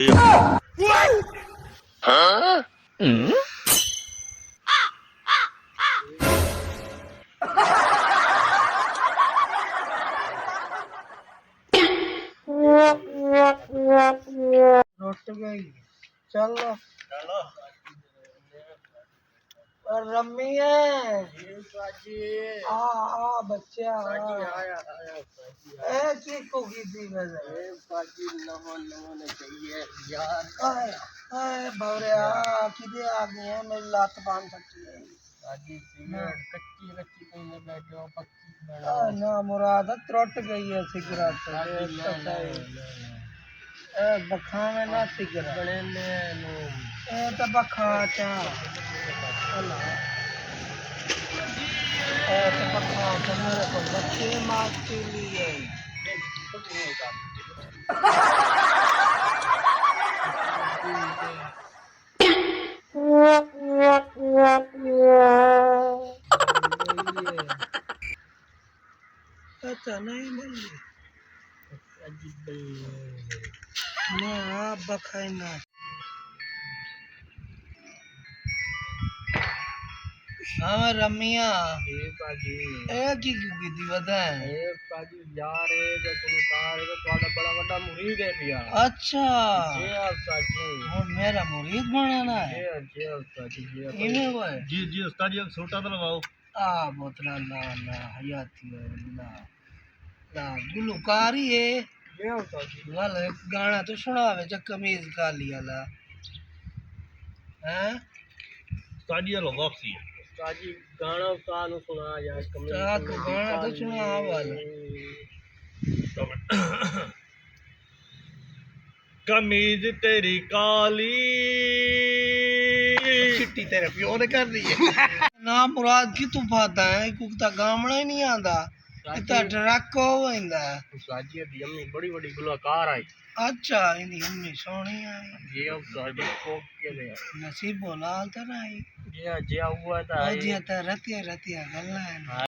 Huh? लुट गई। चलो और रम्मी है। आ बच्चा ए चीकू की थी भवरिया किधे आ गए हैं मेरी लात बांध सकती है ना मुराद त्रुट गई है सिगरेट बखावे ना सिगरेट ए तो बखा चा ए तो बखा चा मेरे को बच्चे मारती लिए अच्छा नहीं नहीं ना बखाई ना हाँ रमिया ए की दी बताए यार बड़ा मुरीद है भैया अच्छा और मेरा मुरीद बनाना है इन्हें वो है जी जी उस्ताद जी छोटा तो लगाओ आ बोतला ला ला हयाती है ला ला गुलकारी है वाल एक गाना तो सुनावे जब कमीज काली वाला हैं उस्ताद जी लो वापसी काजी गाना कानू सुना यार कमीज तो गाना तो सुना वाला कमीज तेरी काली चिट्टी तेरे प्यो ने कर दी है ना मुराद की तू पाता है कुत्ता गामड़ा ही नहीं आंदा इतना ट्रक हो इंदा साजी दी अम्मी बड़ी बड़ी गुलकार आई अच्छा इनी अम्मी सोनी आई ये अब साजी को के दे नसीब बोला तो नहीं जे हुआ था जी तो रतिया रतिया गल्ला है